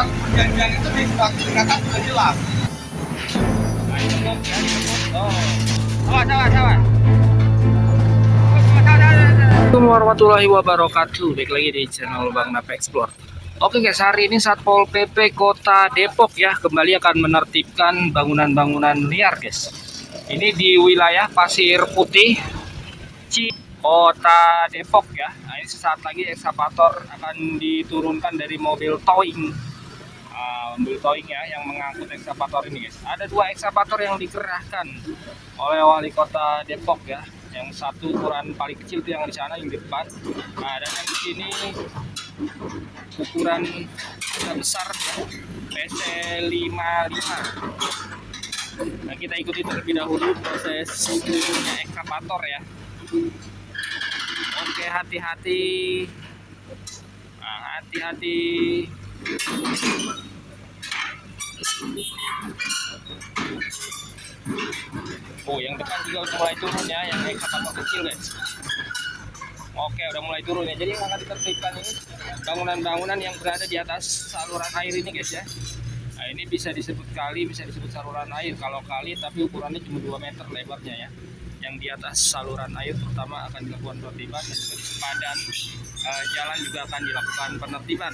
orang perjanjian itu dikatakan sudah jelas. Assalamualaikum warahmatullahi wabarakatuh. Baik lagi di channel Bang Napa Explore. Oke guys, hari ini Satpol PP Kota Depok ya kembali akan menertibkan bangunan-bangunan liar guys. Ini di wilayah Pasir Putih, Kota Depok ya. Nah, ini sesaat lagi ekskavator akan diturunkan dari mobil towing. Mobil towing ya yang mengangkut ekskavator ini guys. Ada 2 ekskavator yang dikerahkan oleh wali kota Depok ya. Yang satu ukuran paling kecil itu yang di sana yang di depan. Nah, dan yang di sini ukuran agak besar ya, PC55. Nah, kita ikuti terlebih dahulu proses turunnya ekskavator ya. Oke, hati-hati. Nah, hati-hati. Oh, yang depan juga udah mulai turun ya, yang ekskavator kecil guys. Oke, udah mulai turun ya. Jadi yang akan ditertibkan ini bangunan-bangunan yang berada di atas saluran air ini guys ya. Nah, ini bisa disebut kali, bisa disebut saluran air. Kalau kali tapi ukurannya cuma 2 meter lebarnya ya. Yang di atas saluran air pertama akan dilakukan penertiban, dan juga di sepadan jalan juga akan dilakukan penertiban.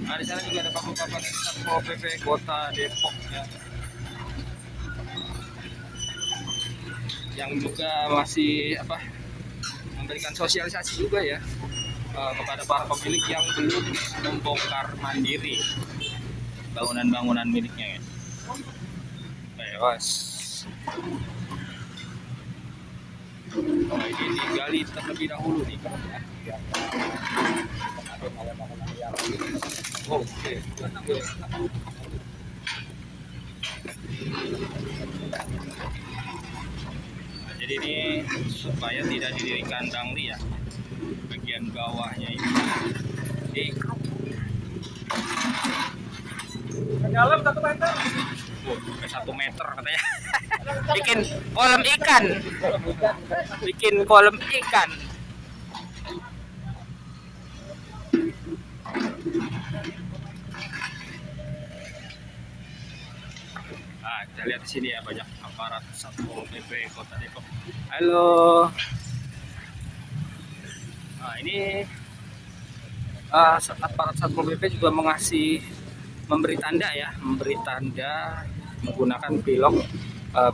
Nah, di sana juga ada papan Satpol PP Kota Depok ya. Yang juga masih memberikan sosialisasi juga ya kepada para pemilik yang belum membongkar mandiri bangunan-bangunan miliknya ya. Bebas. Oh, ini digali terlebih dahulu nih. Oke. Nah, jadi ini supaya tidak didirikan dangli ya, bagian bawahnya ini Ke dalam 1 meter. sampai 1 meter katanya. bikin kolam ikan. Bikin kolam ikan. Nah, kita lihat di sini ya, banyak aparat Satpol PP Kota Depok. Halo. Nah, ini aparat Satpol PP juga memberi tanda ya, menggunakan pilok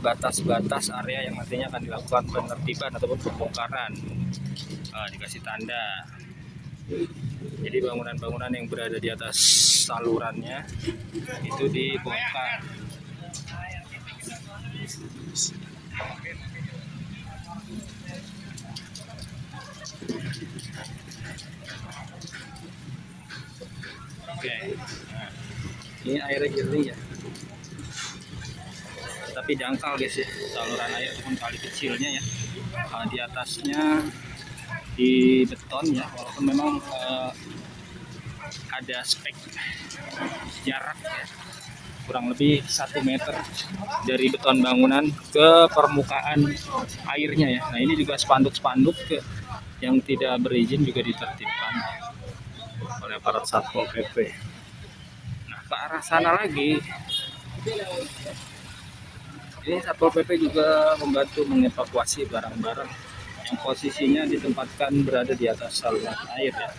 batas-batas area yang nantinya akan dilakukan penertiban ataupun pembongkaran. Dikasih tanda. Jadi bangunan-bangunan yang berada di atas salurannya itu dibongkar. Oke, nah, ini airnya jernih ya, tapi dangkal guys ya, saluran air ataupun kali kecilnya ya. Di atasnya di beton ya, walaupun memang ada spek jarak ya, kurang lebih 1 meter dari beton bangunan ke permukaan airnya ya. Nah, ini juga spanduk-spanduk yang tidak berizin juga ditertibkan oleh aparat Satpol PP. Nah, ke arah sana lagi ini Satpol PP juga membantu mengevakuasi barang-barang yang posisinya ditempatkan berada di atas saluran air ya.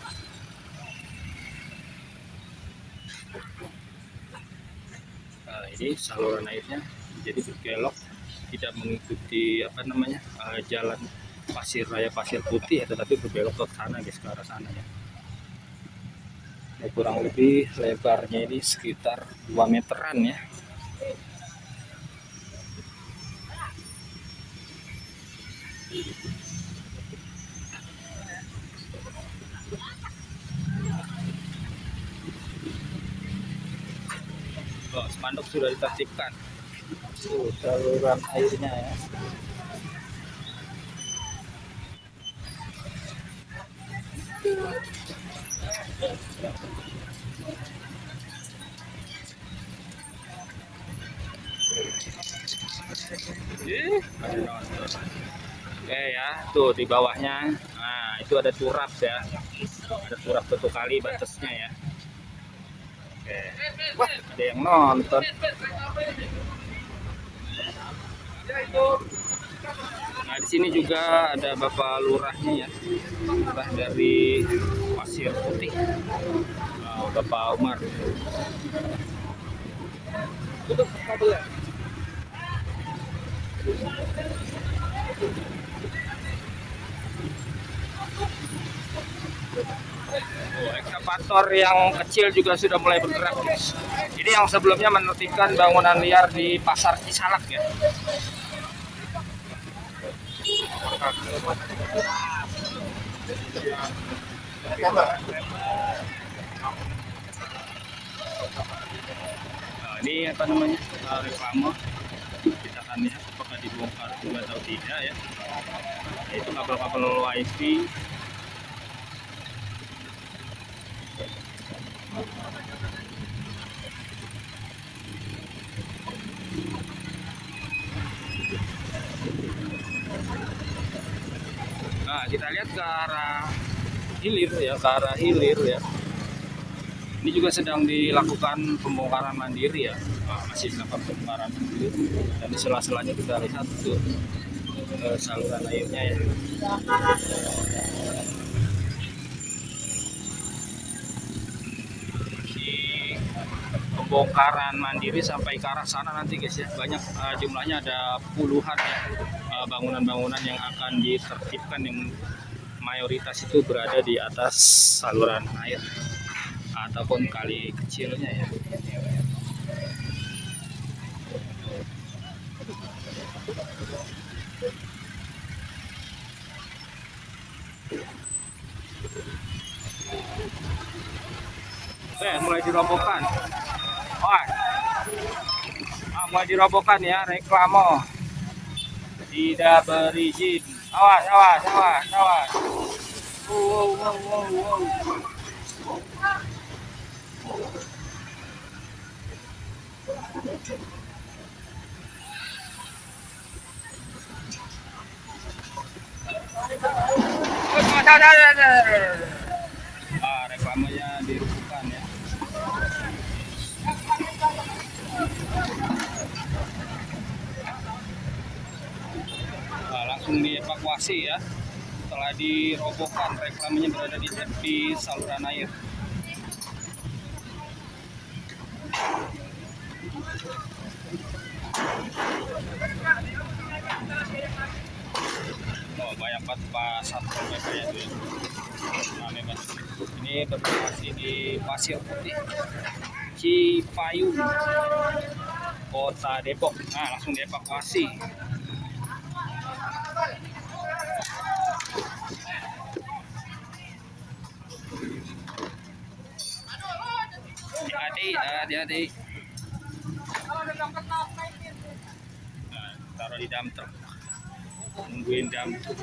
Nah, ini saluran airnya jadi berkelok, tidak mengikuti jalan pasir raya Pasir Putih ya, tetapi berbelok ke sana guys, ke arah sana ya. Kurang lebih lebarnya ini sekitar 2 meteran ya. Spanduk sudah ditertibkan. Saluran airnya ya. Oke ya, tuh di bawahnya. Nah, itu ada turap ya. Ada turap 1 kali batasnya ya. Oke. Wah, ada yang nonton. Nah, di sini juga ada Bapak Lurahnya ya. Lurah dari Pasir Putih. Bapak Umar. Ekskavator yang kecil juga sudah mulai bergerak, guys. Ini yang sebelumnya menertibkan bangunan liar di Pasar Cisalak ya. Nah, ini apa namanya, reklame. Kita akan lihat apakah dibongkar juga atau tidak ya. Itu kabel-kabel wifi. Nah, kita lihat ke arah hilir ya, ke arah hilir ya. Ini juga sedang dilakukan pembongkaran mandiri ya. Nah, masih dilakukan pembongkaran mandiri. Dan di sela-selanya kita lihat tuh saluran airnya ya. Pembongkaran mandiri sampai ke arah sana nanti guys ya. Banyak jumlahnya, ada puluhan ya bangunan-bangunan yang akan ditertibkan, yang mayoritas itu berada di atas saluran air ataupun kali kecilnya ya. Mulai dirobohkan. Wah, mulai dirobohkan ya, reklame. Tidak berizin. Awas, awas, awas, awas. Wow, wow, wow, wow. Reklamenya dirubuhkan ya. Langsung dievakuasi ya. Setelah dirobohkan, reklamenya berada di tepi saluran air. Oh, banyak banget Pak Satpol PP ya tuh ya. Nah, ini berlokasi di Pasir Putih, Cipayung, Kota Depok. Nah, langsung dievakuasi. Hati-hati. Nah, taruh di dump truck. Nungguin dump truck.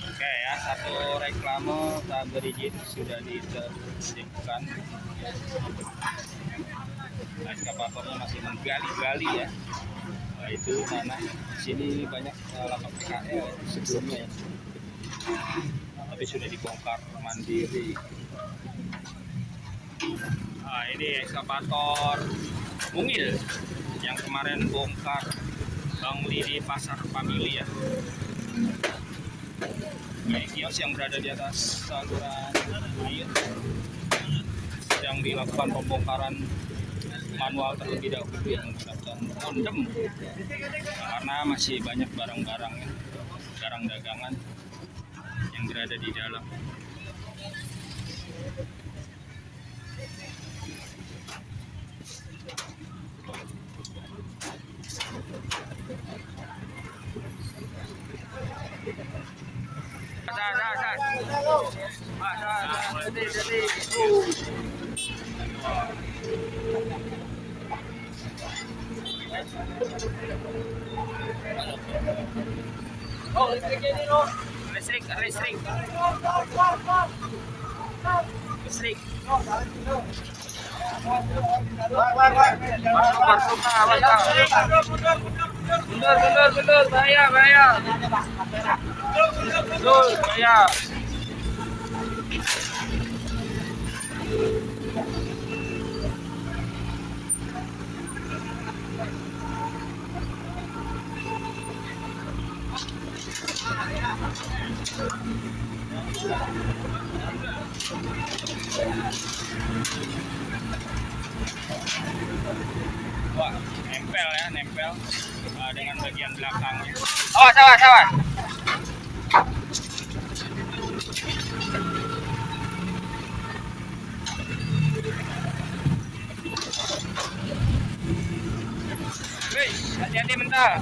Oke ya, satu reklame tak berizin sudah ditertibkan. Ekskavatornya masih menggali-gali ya. Nah, itu tanah di sini banyak lapak PKL sebelumnya ya. Tapi sudah dibongkar mandiri. Nah, ini ekskavator mungil yang kemarin bongkar bangli di Pasar Famili ya. Nah, kios yang berada di atas saluran air sedang dilakukan pembongkaran manual terlebih dahulu yang menggunakan kondem, karena masih banyak barang-barang ya, barang dagangan yang berada di dalam. Oh, listriknya ini loh. Listrik. Wah. Mundur, bahaya. Mundur, bahaya. Wah, nempel dengan bagian belakangnya. Awas. Wih, hati-hati mental.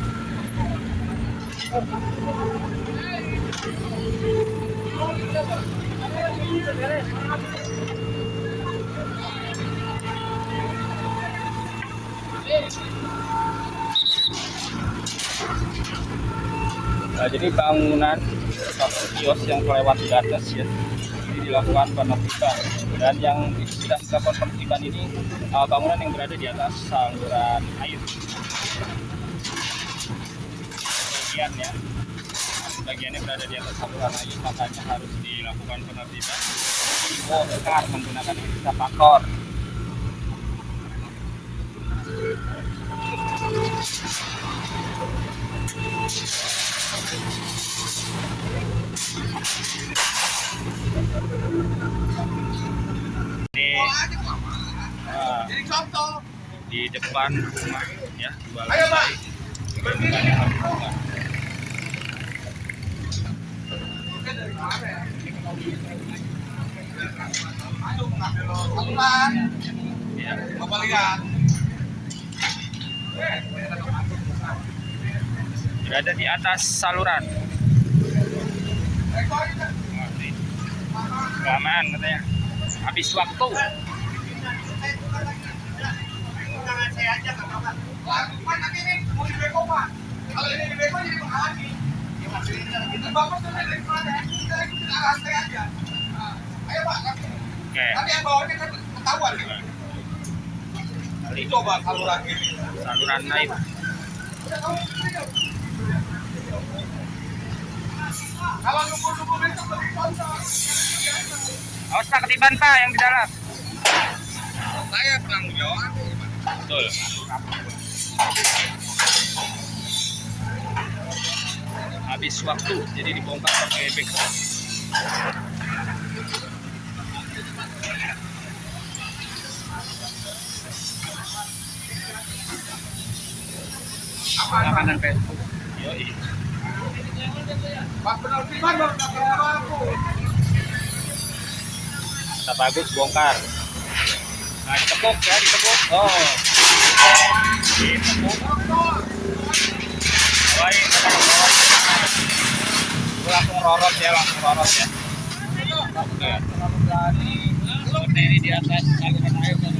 Nah, jadi bangunan satu kios yang kelewat di atas ya, ini dilakukan penertiban, dan yang tidak dilakukan penertiban ini bangunan yang berada di atas saluran air. Bagiannya berada di atas saluran air, makanya harus dilakukan penertiban. Bongkar menggunakan ekskavator. Jadi contoh Di depan rumah ya, dua ayo Pak ya. Bapak lihat Berada di atas saluran. Kelamaan katanya, habis waktu. nanti ini mau dibeko Pak. Kalau ini dibeko jadi menghalangi. Bapak tuh dari mana? Kita ikutin arahan saya aja. Ayo Pak, Oke. nanti yang bawahnya kan ketahuan. Coba saluran ini. Saluran air. Kalau nunggu-nunggu besok lebih contoh. Awas Pak, ketiban Pak yang di dalam. Saya tanggung jawab. Betul. Habis waktu, jadi dibongkar pakai backhoe. Makanan Facebook. Yoi. Pak penertiban baru dapat aku. Tak bagus bongkar. Nah, ditepuk ya, ditepuk. Oh. Ditepuk. Baik. Langsung rorot ya. Oke. Berdiri di atas saluran air kan.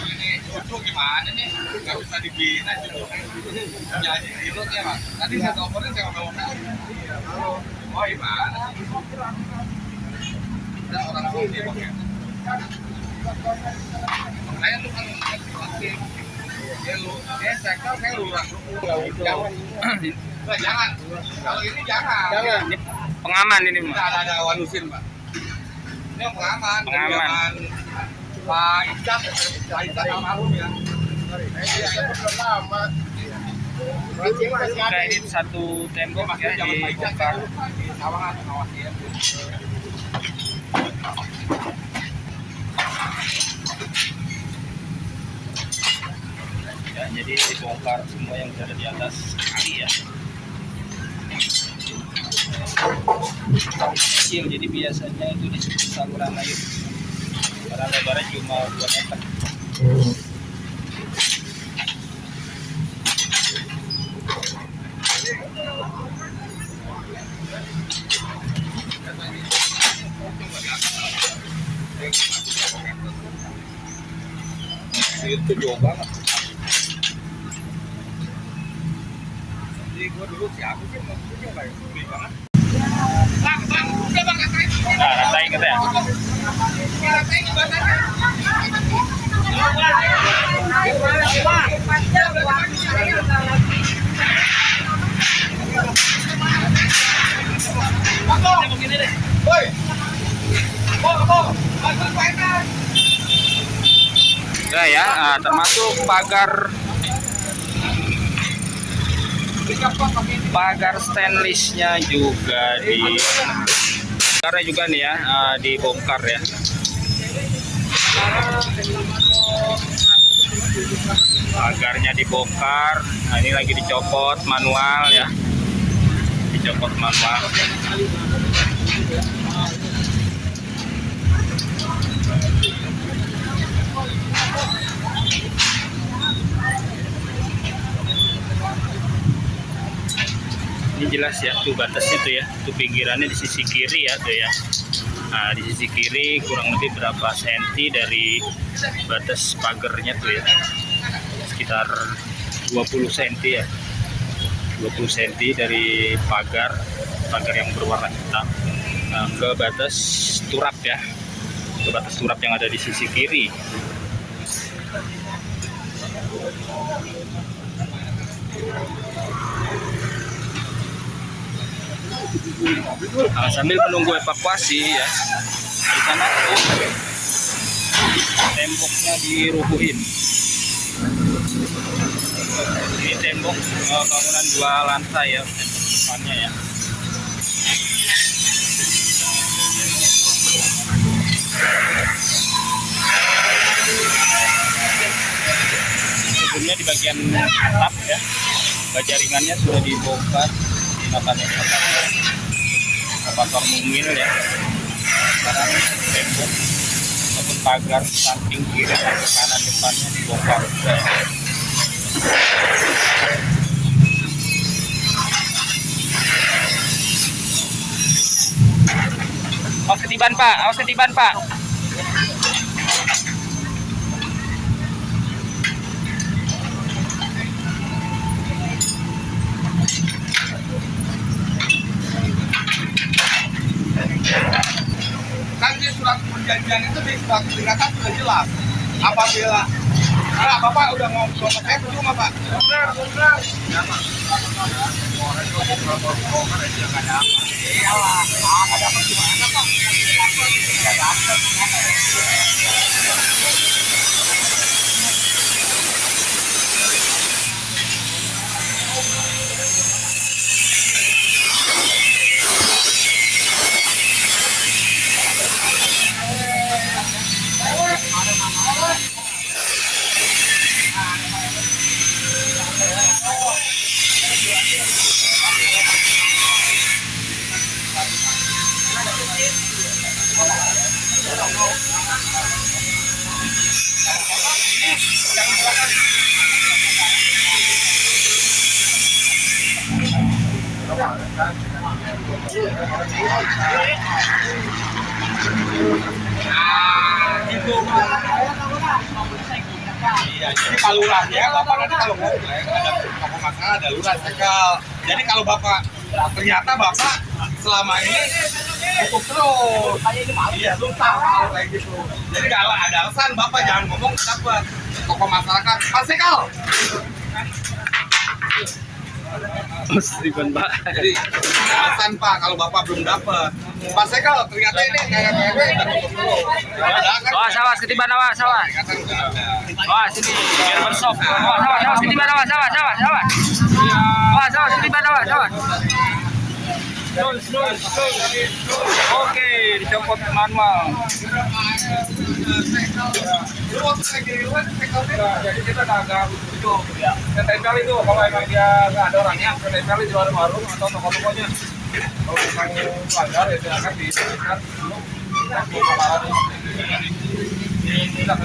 Ini cucu gimana nih? Gak bisa dibina cucu. Jadi dirut ya Pak. Tadi saya teleponin saya ngomong. Oh gimana? Ada orang sini pakai. Saya tuh kan aktif. Saya lurah. Jangan. Kalau ini jangan. Ini pengaman ini, Mas. Ada wanusin Pak. Ini yang pengaman. Pengaman. Pak Icat almarhum ya. Oke, ini satu tembok ya dibongkar. Sawangan awasi ya. Ya, jadi dibongkar semua yang berada di atas kali ya. Kecil, jadi biasanya itu di saluran air. Karena lebarnya cuma 2 meter. Itu jauh banget. Jadi gua dulu siapa sih maksudnya kayak gede banget. Bang, udah bang, rasain. Nah, rasain gitu ya. Rasain gimana? Woi. Udah ya, termasuk pagar stainlessnya juga pagarnya juga nih ya, dibongkar ya. Pagarnya dibongkar. Nah, ini lagi dicopot manual ya, dicopot manual. Ini jelas ya, tuh batasnya tuh ya, tuh pinggirannya di sisi kiri ya tuh ya. Nah, di sisi kiri kurang lebih berapa senti dari batas pagarnya tuh ya, sekitar 20 senti ya, 20 senti dari pagar yang berwarna hitam, nah, ke batas turap ya, ke batas turap yang ada di sisi kiri. Nah, sambil menunggu evakuasi ya, di sana temboknya dirubuhin. Ini tembok bangunan 2 lantai ya, tembok depannya ya. Sebelumnya di bagian atap ya, baja ringannya sudah dibongkar, digunakan ekskavator mungil ya. Sekarang tembok ataupun pagar samping kiri dan kanan depannya dibongkar juga ya. Awas ketiban Pak, awas ketiban Pak. Kan di surat perjanjian itu di surat peringatan sudah jelas. Apabila Bapak udah mau ke saya ke rumah Pak. Benar. Ya Pak. Iyalah, ada apa gimana Pak? Gitu. Iya, jadi kalau lurahnya Bapak nanti kalau mau ada pokok masalah ada lurah sekal. Jadi kalau Bapak ternyata Bapak selama ini cukup terus, iya susah kalau kayak gitu. Jadi kalau ada alasan Bapak jangan ngomong dapat pokok masyarakat Pak Sekal. Mesti kan Pak. Jadi alasan Pak kalau Bapak belum dapat Pak Sekal ternyata ini kayak cukup terus. Awas ketiban, awas. Awas sini biar bersop. Awas ketiban, awas. Awas ketiban, awas. Oke, dicopot manual. Jadi kita agak itu ya. Tempel itu kalau emang dia nggak ada orangnya, tempel di warung-warung atau toko-tokonya. Kalau memang pelanggar ya silakan diizinkan dulu. Kita